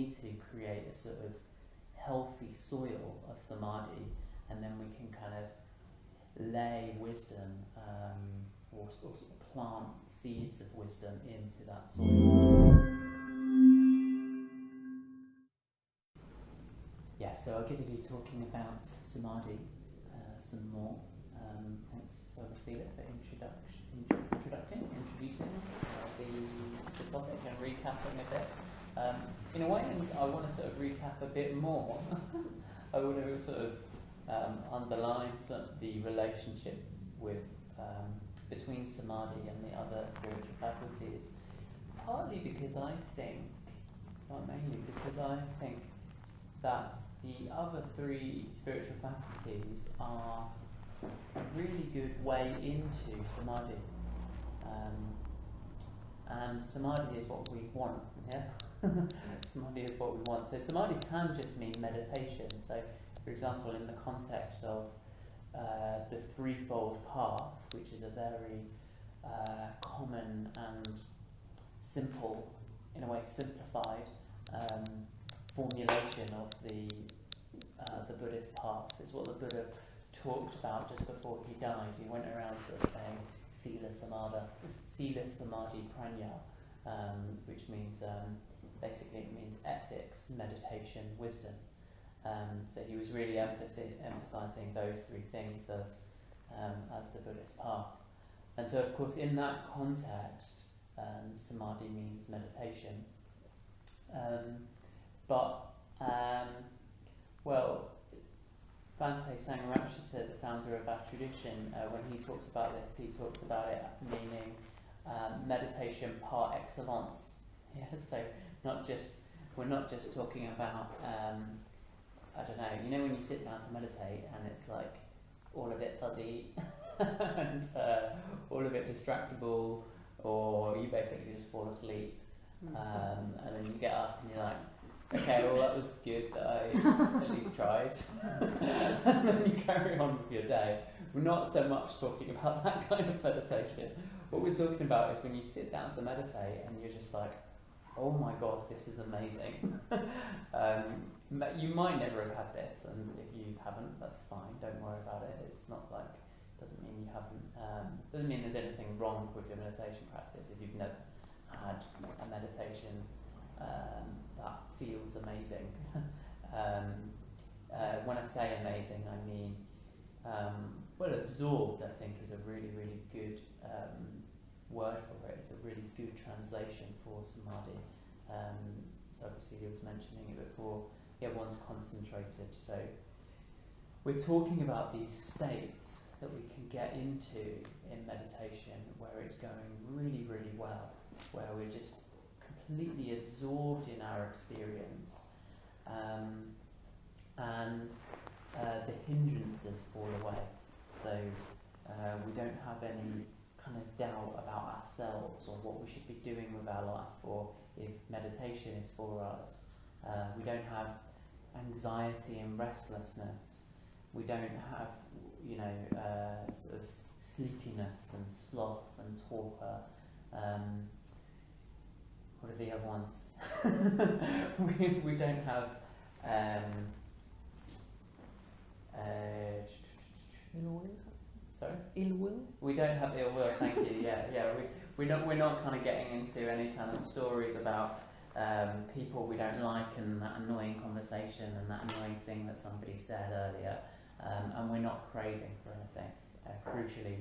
need to create a sort of healthy soil of samadhi, and then we can kind of lay wisdom or sort of plant seeds of wisdom into that soil. Yeah, so I'm going to be talking about samadhi some more. Thanks, Celia, for introducing the topic and recapping a bit. In a way, I want to sort of recap a bit more. I want to sort of underline the relationship with between samadhi and the other spiritual faculties, partly because I think, not mainly because I think that the other three spiritual faculties are a really good way into samadhi. And samadhi is what we want, yeah? Samadhi is what we want. So samadhi can just mean meditation. So, for example, in the context of the threefold path, which is a very common and simple, in a way simplified formulation of the Buddhist path, is what the Buddha talked about just before he died. He went around sort of saying Sila Samadhi Pranya, which means basically it means ethics, meditation, wisdom. So he was really emphasizing those three things as the Buddhist path. And so, of course, in that context, samadhi means meditation. Bhante Sangharakshita, the founder of our tradition, when he talks about this, he talks about it meaning meditation par excellence. Yeah, so we're not just talking about I don't know, you know when you sit down to meditate and it's like all of it fuzzy and all of it distractible, or you basically just fall asleep, and then you get up and you're like, okay, well that was good that I at least tried. And then you carry on with your day. We're not so much talking about that kind of meditation. What we're talking about is when you sit down to meditate and you're just like, oh my god, this is amazing. You might never have had this, and if you haven't, that's fine, don't worry about it. It's not like, doesn't mean you haven't, doesn't mean there's anything wrong with your meditation practice if you've never had a meditation that feels amazing. When I say amazing, I mean, absorbed, I think, is a really, really good word for it. It's a really good translation for samadhi. So obviously he was mentioning it before. Yeah, one's concentrated. So we're talking about these states that we can get into in meditation where it's going really, really well, where we're just completely absorbed in our experience, and the hindrances fall away. So we don't have any kind of doubt about ourselves or what we should be doing with our life, or if meditation is for us. We don't have anxiety and restlessness. We don't have, sort of sleepiness and sloth and torpor. What are the other ones? we don't have ill will. Sorry? Ill will? We don't have ill will, thank you, yeah. We're not kind of getting into any kind of stories about people we don't like and that annoying conversation and that annoying thing that somebody said earlier, and we're not craving for anything. Crucially,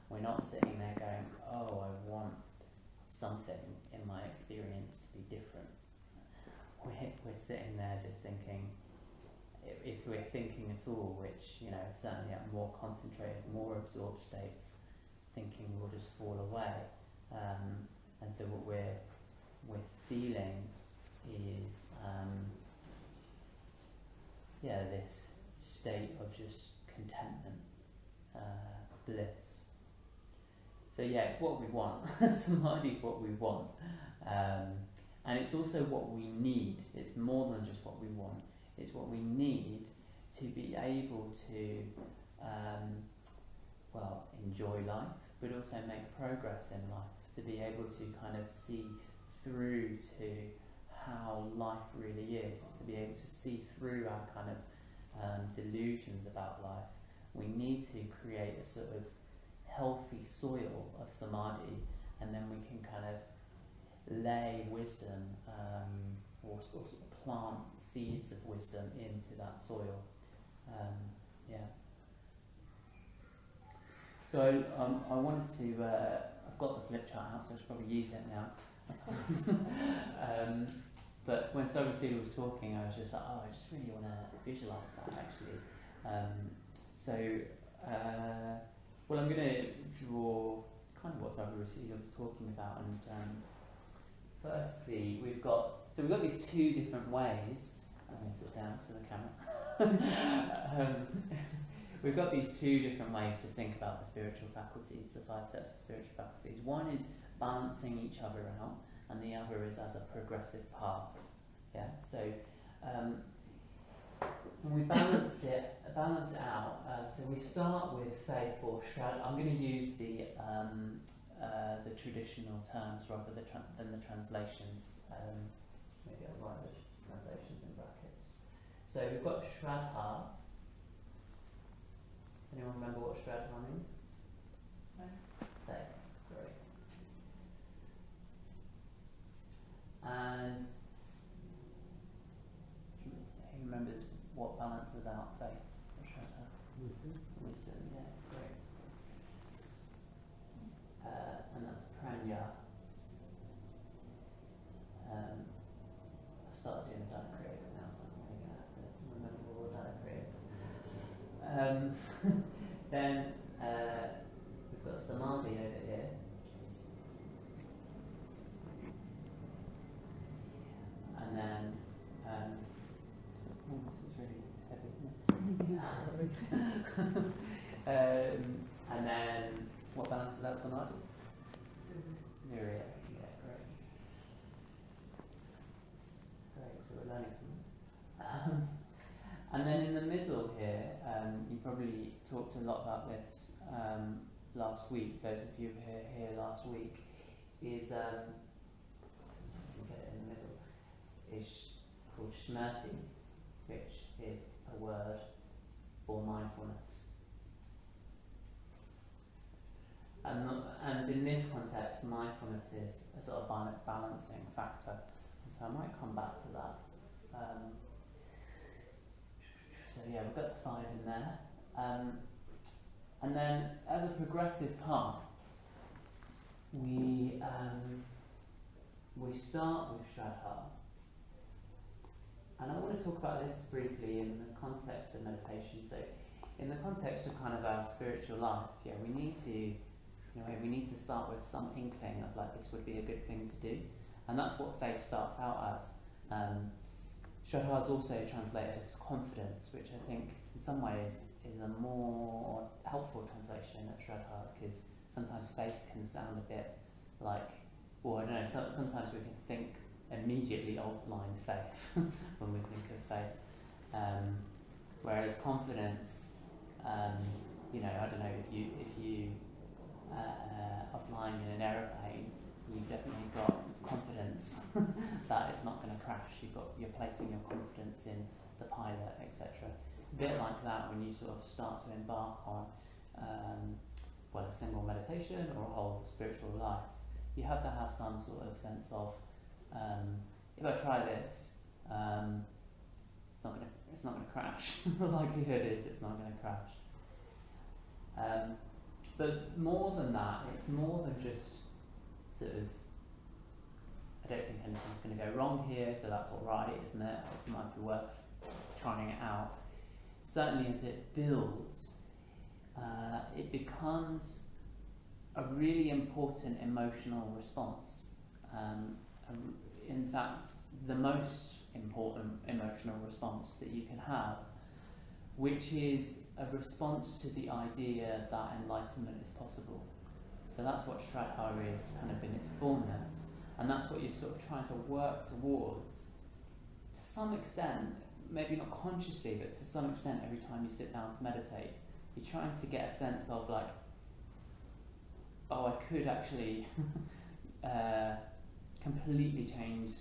we're not sitting there going, oh, I want something in my experience to be different. We're sitting there just thinking, if we're thinking at all, which, certainly at more concentrated, more absorbed states, thinking will just fall away. And so what we're feeling is this state of just contentment, bliss. So it's what we want. Samadhi is what we want, and it's also what we need. It's more than just what we want. It's what we need to be able to enjoy life, but also make progress in life, to be able to kind of see through to how life really is, to be able to see through our kind of delusions about life, we need to create a sort of healthy soil of samadhi, and then we can kind of lay wisdom or sort of plant seeds of wisdom into that soil. So I wanted to, I've got the flip chart out, so I should probably use it now. But when Sarasila was talking, I was just like, I just really want to visualise that actually. Well, I'm going to draw kind of what Sarasila was talking about, and firstly, we've got these two different ways. I'm going to sit down to the camera. We've got these two different ways to think about the spiritual faculties, the 5 sets of spiritual faculties. One is balancing each other out, and the other is as a progressive path. Yeah. So when we balance it out. So we start with faith or Shraddha. I'm going to use the traditional terms rather than the translations. Maybe I'll write the translations in brackets. So we've got Shraddha. Anyone remember what Shraddha means? No. Faith. Great. And who remembers what balances out faith or Shraddha? Wisdom, yeah, great. And that's Pranya. I've started doing the diacritics now, so I'm really going to have to remember all the diacritics. Then we've got Samadhi over here. And then this is really heavy, isn't it? And then what balances out Samadhi? Nirvana. Yeah, great. Great, so we're learning something. And then in the middle here, you probably talked a lot about this last week. Those of you who were here last week, is get it in the middle, is called Smrti, which is a word for mindfulness. And in this context, mindfulness is a sort of balancing factor. And so I might come back to that. So yeah, we've got the 5 in there. And then as a progressive path, we start with Shraddha. And I want to talk about this briefly in the context of meditation. So in the context of kind of our spiritual life, yeah, we need to start with some inkling of like, this would be a good thing to do. And that's what faith starts out as. Shraddha is also translated as confidence, which I think in some ways is a more helpful translation of Shraddha, because sometimes faith can sound a bit like, well, I don't know, sometimes we can think immediately of blind faith when we think of faith. Whereas confidence, I don't know, if you are flying in an aeroplane, you've definitely got confidence that it's not going to crash. You're placing your confidence in the pilot, etc. It's a bit like that when you sort of start to embark on a single meditation or a whole spiritual life. You have to have some sort of sense of, if I try this, it's not going to crash. The likelihood is it's not going to crash. But more than that, it's more than just sort of, I don't think anything's going to go wrong here, so that's all right, isn't it? It might be worth trying it out. Certainly as it builds, it becomes a really important emotional response. In fact, the most important emotional response that you can have, which is a response to the idea that enlightenment is possible. So that's what Shraddha is kind of in its fullness, and that's what you're sort of trying to work towards to some extent, maybe not consciously, but to some extent every time you sit down to meditate. You're trying to get a sense of like, oh, I could actually completely change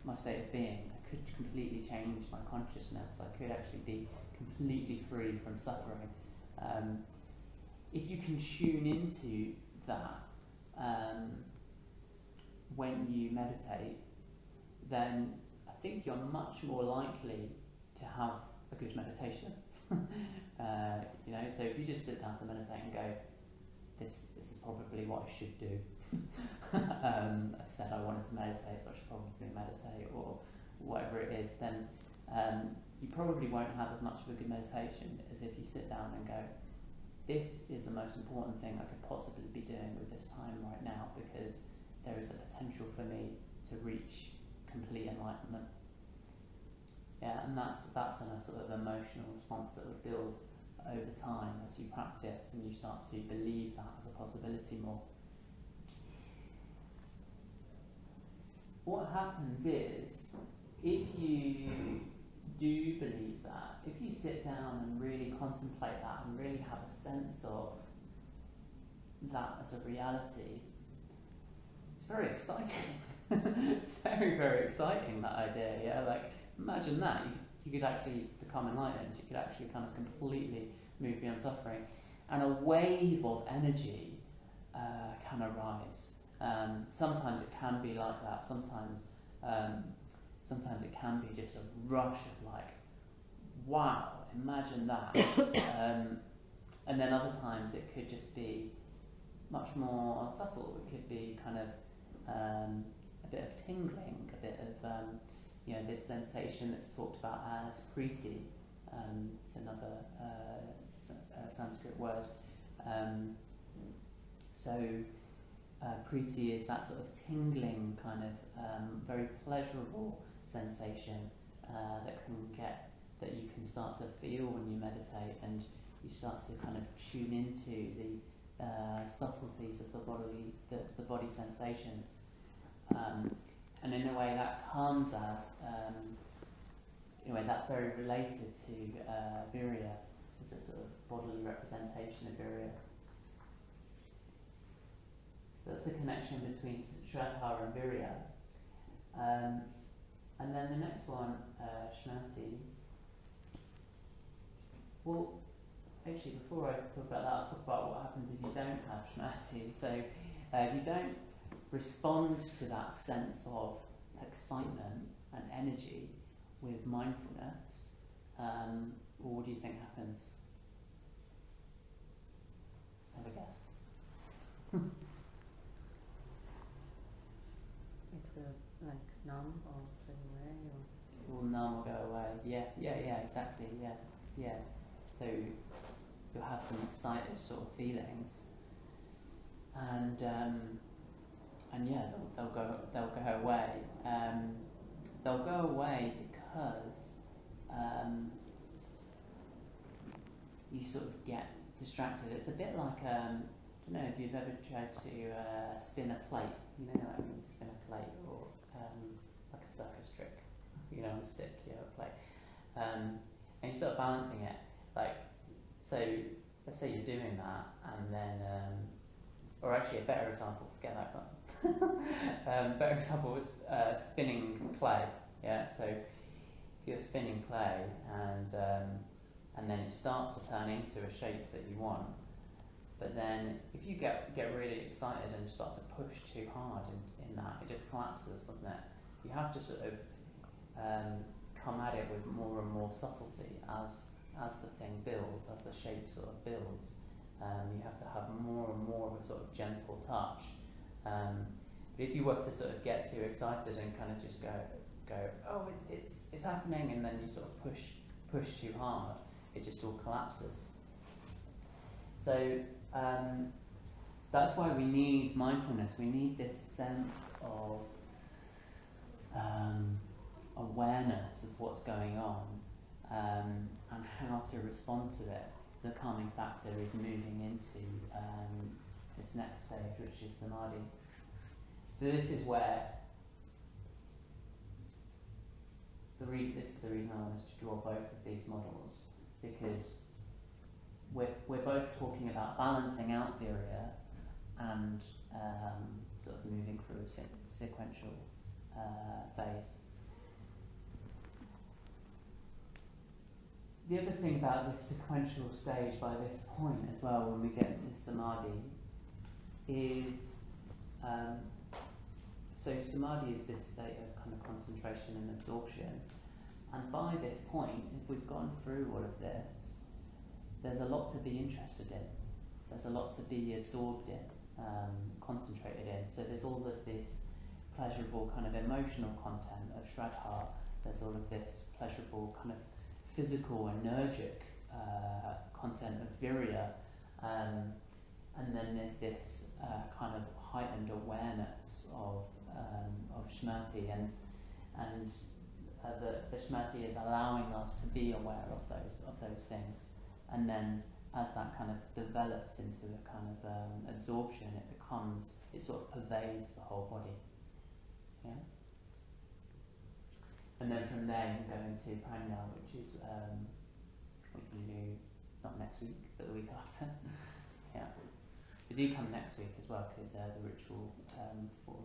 my state of being. I could completely change my consciousness. I could actually be completely free from suffering. If you can tune into that when you meditate, then I think you're much more likely to have a good meditation. So if you just sit down to meditate and go, this is probably what I should do. I said I wanted to meditate, so I should probably meditate, or whatever it is, then you probably won't have as much of a good meditation as if you sit down and go, this is the most important thing I could possibly be doing with this time right now, because there is the potential for me to reach complete enlightenment. Yeah, and that's a sort of emotional response that would build over time as you practice and you start to believe that as a possibility more. What happens is, if you do believe that, if you sit down and really contemplate that and really have a sense of that as a reality, it's very exciting. It's very, very exciting, that idea. Yeah, like imagine that you could actually become enlightened. You could actually kind of completely move beyond suffering, and a wave of energy can arise. Sometimes it can be like that. Sometimes it can be just a rush of like, wow, imagine that. And then other times it could just be much more subtle. It could be kind of a bit of tingling, a bit of this sensation that's talked about as priti. It's another Sanskrit word. Priti is that sort of tingling kind of very pleasurable sensation that you can start to feel when you meditate, and you start to kind of tune into the subtleties of the body sensations, and in a way that comes as that's very related to virya. It's a sort of bodily representation of virya. So that's the connection between Shraddha and virya. And then the next one, Shanti. Well, actually, before I talk about that, I'll talk about what happens if you don't have Shanti. So if you don't respond to that sense of excitement and energy with mindfulness, what do you think happens? Have a guess. It will like numb or go away, or It will numb or go away. Yeah, exactly. Yeah. So you'll have some excited sort of feelings, and yeah, they'll go away. They'll go away because you sort of get distracted. It's a bit like I don't know if you've ever tried to spin a plate. You know, like when you spin a plate, or like a circus trick. On a stick, you have a plate, and you start balancing it. Like, so let's say you're doing that, and then, or actually a better example. Forget that example. Better example was spinning clay. Yeah, so if you're spinning clay, and then it starts to turn into a shape that you want. But then, if you get really excited and start to push too hard in that, it just collapses, doesn't it? You have to sort of come at it with more and more subtlety as the thing builds, as the shape sort of builds. You have to have more and more of a sort of gentle touch. But if you were to sort of get too excited and kind of just go, oh, it's happening, and then you sort of push too hard, it just all collapses. So that's why we need mindfulness. We need this sense of awareness of what's going on, and how to respond to it. The calming factor is moving into this next stage, which is Samadhi. So this is where this is the reason I wanted to draw both of these models, because we're both talking about balancing out virya and sort of moving through a sequential phase. the other thing about this sequential stage by this point as well, when we get to Samadhi, is so Samadhi is this state of kind of concentration and absorption, and by this point, if we've gone through all of this, there's a lot to be interested in, there's a lot to be absorbed in, concentrated in. So there's all of this pleasurable kind of emotional content of Shraddha, there's all of this pleasurable kind of physical, energic content of virya, and then there's this kind of heightened awareness of shmati, and the shmati is allowing us to be aware of those things, and then as that kind of develops into a kind of absorption, it sort of pervades the whole body. Yeah. And then from there you can go into prajna, which is what you can do not next week, but the week after. Yeah. But do come next week as well, because the ritual for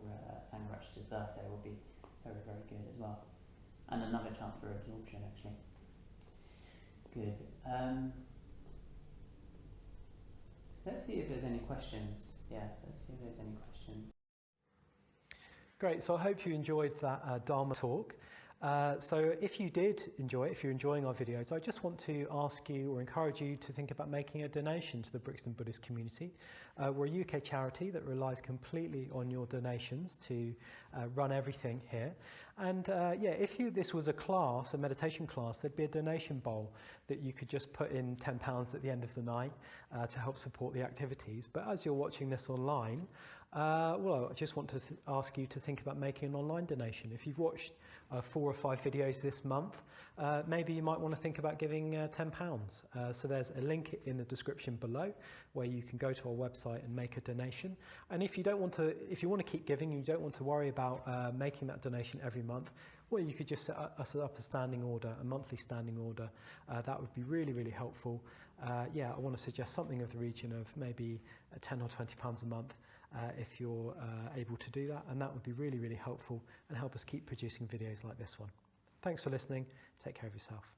Sangharashtra's birthday will be very, very good as well. And another chance for absorption, actually. Good. Let's see if there's any questions. Yeah, let's see if there's any questions. Great, so I hope you enjoyed that Dharma talk. So if you did enjoy it, if you're enjoying our videos, I just want to ask you or encourage you to think about making a donation to the Brixton Buddhist Community. We're a UK charity that relies completely on your donations to run everything here. And yeah, if this was a class, a meditation class, there'd be a donation bowl that you could just put in £10 at the end of the night to help support the activities. But as you're watching this online, well, I just want to ask you to think about making an online donation. If you've watched 4 or 5 videos this month, maybe you might want to think about giving £10. So there's a link in the description below where you can go to our website and make a donation. And if you if you want to keep giving, you don't want to worry about making that donation every month, well, you could just set up a standing order, a monthly standing order. That would be really, really helpful. Yeah, I want to suggest something of the region of maybe £10 or £20 a month. If you're able to do that, and that would be really, really helpful and help us keep producing videos like this one. Thanks for listening. Take care of yourself.